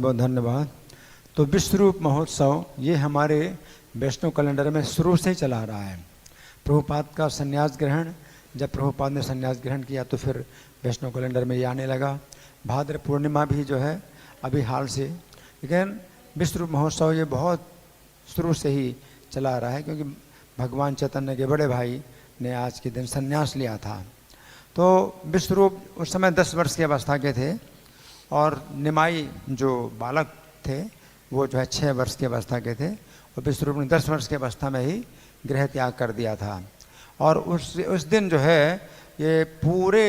बहुत धन्यवाद। तो विश्वरूप महोत्सव ये हमारे वैष्णव कैलेंडर में शुरू से ही चला आ रहा है। प्रभुपाद का संन्यास ग्रहण, जब प्रभुपाद ने संन्यास ग्रहण किया तो फिर वैष्णव कैलेंडर में ये आने लगा। भाद्र पूर्णिमा भी जो है अभी हाल से, लेकिन विश्वरूप महोत्सव ये बहुत शुरू से ही चला आ रहा है, क्योंकि भगवान चैतन्य के बड़े भाई ने आज के दिन संन्यास लिया था। तो विश्वरूप उस समय 10 वर्ष की अवस्था के थे और निमाई जो बालक थे वो जो है 6 वर्ष की अवस्था के थे, और विश्वरूप ने 10 वर्ष की अवस्था में ही गृह त्याग कर दिया था। और उस दिन जो है ये पूरे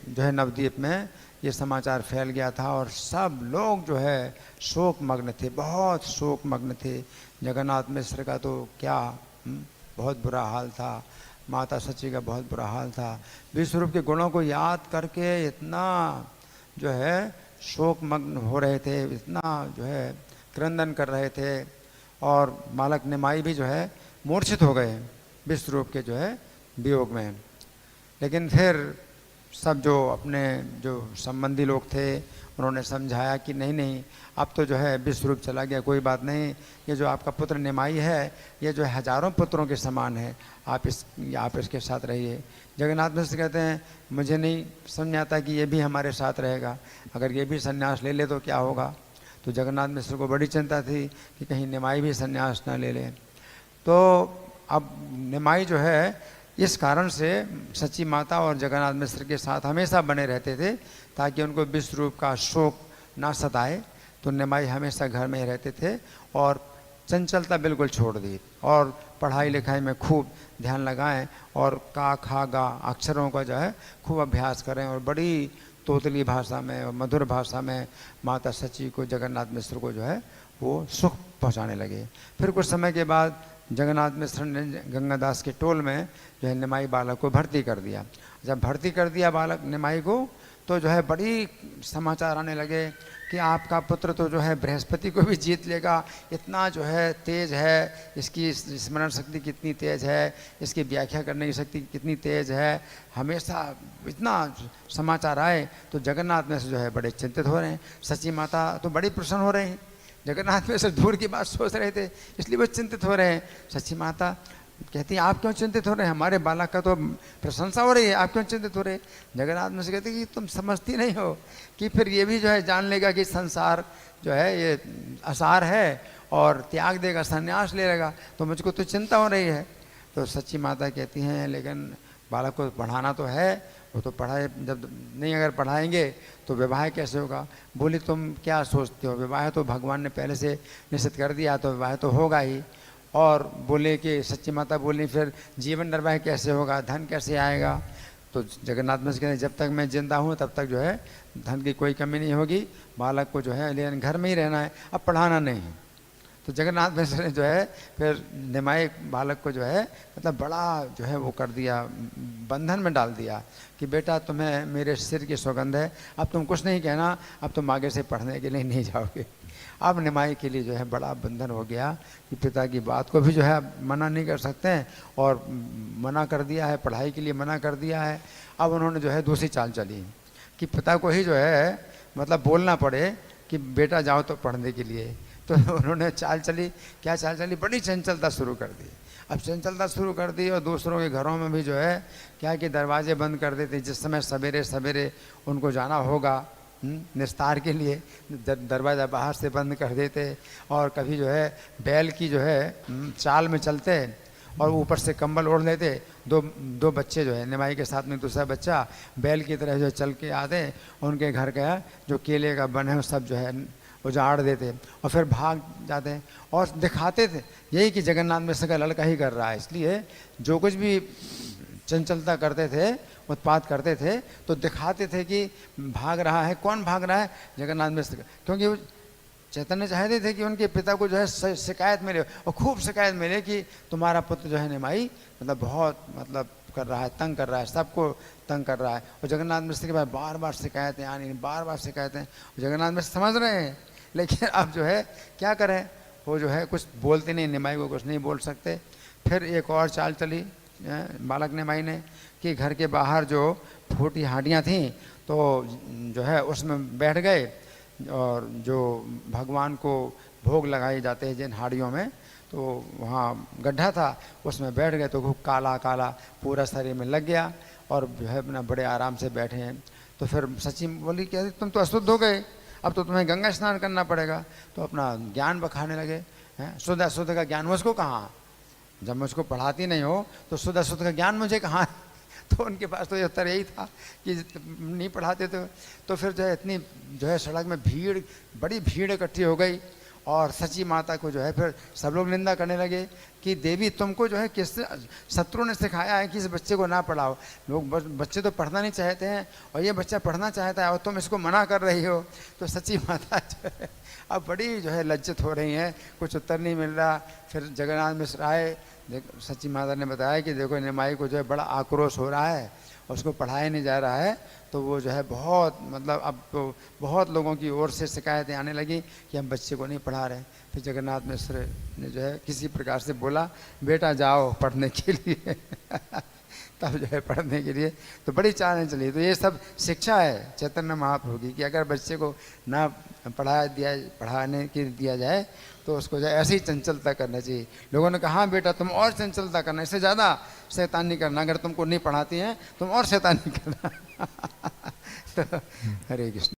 जो है नवद्वीप में ये समाचार फैल गया था और सब लोग जो है शोक मग्न थे, बहुत शोक मग्न थे। जगन्नाथ मिश्र का तो क्या बहुत बुरा हाल था, माता सची का बहुत बुरा हाल था। विश्वरूप के गुणों को याद करके इतना जो है शोक मग्न हो रहे थे, इतना जो है क्रंदन कर रहे थे, और बालक निमाई भी जो है मूर्छित हो गए विश्वरूप के जो है वियोग में। लेकिन फिर सब जो अपने जो संबंधी लोग थे उन्होंने समझाया कि नहीं नहीं, अब तो जो है विश्वरूप चला गया, कोई बात नहीं, ये जो आपका पुत्र निमाई है ये जो है हजारों पुत्रों के समान है, आप इसके साथ रहिए। जगन्नाथ मिश्र कहते हैं मुझे नहीं समझ आता कि ये भी हमारे साथ रहेगा, अगर ये भी संन्यास ले ले तो क्या होगा। तो जगन्नाथ मिश्र को बड़ी चिंता थी कि कहीं निमाई भी संन्यास ना ले ले। तो अब निमाई जो है इस कारण से सच्ची माता और जगन्नाथ मिश्र के साथ हमेशा बने रहते थे ताकि उनको विश्वरूप का शोक ना सताए। तो निमाई हमेशा घर में ही रहते थे और चंचलता बिल्कुल छोड़ दी और पढ़ाई लिखाई में खूब ध्यान लगाएं और का खा गा अक्षरों का जो है खूब अभ्यास करें और बड़ी तोतली भाषा में और मधुर भाषा में माता सची को, जगन्नाथ मिश्र को जो है वो सुख पहुंचाने लगे। फिर कुछ समय के बाद जगन्नाथ मिश्र ने गंगादास के टोल में जो है निमाई बालक को भर्ती कर दिया। जब भर्ती कर दिया बालक निमाई को तो जो है बड़ी समाचार आने लगे कि आपका पुत्र तो जो है बृहस्पति को भी जीत लेगा, इतना जो है तेज है, इसकी स्मरण शक्ति कितनी तेज है, इसकी व्याख्या करने की शक्ति कितनी तेज है। हमेशा इतना समाचार आए तो जगन्नाथ मिश्र जो है बड़े चिंतित हो रहे हैं। सची माता तो बड़ी प्रसन्न हो रही हैं, जगन्नाथ मिश्र दूर की बात सोच रहे थे इसलिए वो चिंतित हो रहे हैं। सची माता कहती है आप क्यों चिंतित हो रहे हैं, हमारे बालक का तो प्रशंसा हो रही है, आप क्यों चिंतित हो रहे हैं। जगन्नाथ मिश्र कहते कि तुम समझती नहीं हो कि फिर ये भी जो है जान लेगा कि संसार जो है ये असार है और त्याग देगा, संन्यास ले लेगा, तो मुझको तो चिंता हो रही है। तो सच्ची माता कहती हैं लेकिन बालक को पढ़ाना तो है, वो तो पढ़ाए, जब नहीं अगर पढ़ाएंगे तो विवाह कैसे होगा। बोली तुम क्या सोचते हो, विवाह तो भगवान ने पहले से निश्चित कर दिया, तो विवाह तो होगा ही। और बोले कि सच्ची माता बोली फिर जीवन निर्वाह कैसे होगा, धन कैसे आएगा। तो जगन्नाथ मिश्र कहते जब तक मैं जिंदा हूँ तब तक जो है धन की कोई कमी नहीं होगी, बालक को जो है लेकिन घर में ही रहना है, अब पढ़ाना नहीं है। तो जगन्नाथ मिश्र ने जो है फिर निमाई बालक को जो है मतलब बड़ा जो है वो कर दिया, बंधन में डाल दिया कि बेटा तुम्हें मेरे सिर की सौगंध है, अब तुम कुछ नहीं कहना, अब तुम आगे से पढ़ने के लिए नहीं जाओगे। अब निमाई के लिए जो है बड़ा बंधन हो गया कि पिता की बात को भी जो है मना नहीं कर सकते हैं और मना कर दिया है, पढ़ाई के लिए मना कर दिया है। अब उन्होंने जो है दूसरी चाल चली कि पिता को ही जो है मतलब बोलना पड़े कि बेटा जाओ तो पढ़ने के लिए। तो उन्होंने चाल चली, क्या चाल चली, बड़ी चंचलता शुरू कर दी। अब चंचलता शुरू कर दी और दूसरों के घरों में भी जो है क्या कि दरवाजे बंद कर देते, जिस समय सवेरे सवेरे उनको जाना होगा निस्तार के लिए दरवाज़ा बाहर से बंद कर देते, और कभी जो है बैल की जो है चाल में चलते और ऊपर से कंबल ओढ़ लेते। दो बच्चे जो है निमाई के साथ में दूसरा बच्चा बैल की तरह जो चल के आते, उनके घर का जो केले का बन है सब जो है उजाड़ देते और फिर भाग जाते और दिखाते थे यही कि जगन्नाथ मिश्र का लड़का ही कर रहा है। इसलिए जो कुछ भी चंचलता करते थे, उत्पात करते थे, तो दिखाते थे कि भाग रहा है। कौन भाग रहा है, जगन्नाथ मिश्र, क्योंकि वो चैतन्य चाहते थे कि उनके पिता को जो है शिकायत मिले और खूब शिकायत मिले कि तुम्हारा पुत्र जो है निमाई मतलब बहुत मतलब कर रहा है, तंग कर रहा है, सबको तंग कर रहा है। और जगन्नाथ मिश्र के बाद बार बार शिकायतें आनी, बार बार शिकायतें। जगन्नाथ मिश्र समझ रहे हैं लेकिन अब जो है क्या करें, वो जो है कुछ बोलते नहीं, निमाई को कुछ नहीं बोल सकते। फिर एक और चाल चली बालक निमाई ने कि घर के बाहर जो फूटी हांडियाँ थीं तो जो है उसमें बैठ गए और जो भगवान को भोग लगाए जाते हैं जिन हाड़ियों में, तो वहाँ गड्ढा था, उसमें बैठ गए तो खूब काला काला पूरा शरीर में लग गया और जो है अपना बड़े आराम से बैठे हैं। तो फिर सची बोली कि तुम तो अशुद्ध हो गए, अब तो तुम्हें गंगा स्नान करना पड़ेगा। तो अपना ज्ञान बखाने लगे हैं। शुद्ध अशुद्ध का ज्ञान मुझको कहाँ, जब मुझको पढ़ाती नहीं हो तो शुद्ध अशुद्ध का ज्ञान मुझे कहाँ है? तो उनके पास तो ये उत्तर यही था कि नहीं पढ़ाते तो फिर जो है इतनी जो है सड़क में भीड़, बड़ी भीड़ इकट्ठी हो गई और सची माता को जो है फिर सब लोग निंदा करने लगे कि देवी तुमको जो है किस शत्रु ने सिखाया है कि इस बच्चे को ना पढ़ाओ। लोग बच्चे तो पढ़ना नहीं चाहते हैं और ये बच्चा पढ़ना चाहता है और तुम इसको मना कर रही हो। तो सची माता जो है अब बड़ी जो है लज्जित हो रही हैं, कुछ उत्तर नहीं मिल रहा। फिर जगन्नाथ मिश्र आए, सची माता ने बताया कि देखो निमाई को जो है बड़ा आक्रोश हो रहा है, उसको पढ़ाया नहीं जा रहा है। तो वो जो है बहुत मतलब अब तो बहुत लोगों की ओर से शिकायतें आने लगी कि हम बच्चे को नहीं पढ़ा रहे। फिर जगन्नाथ मिश्र ने जो है किसी प्रकार से बोला बेटा जाओ पढ़ने के लिए तब जो है पढ़ने के लिए तो बड़ी चालें चली। तो ये सब शिक्षा है चैतन्य महाप्रभु की कि अगर बच्चे को ना पढ़ाने के दिया जाए तो उसको जो है ऐसे ही चंचलता करना चाहिए। लोगों ने कहा हाँ बेटा तुम और चंचलता करना, इससे ज़्यादा शैतानी करना, अगर तुमको नहीं पढ़ाती हैं तुम और शैतानी करना तो हरे कृष्ण।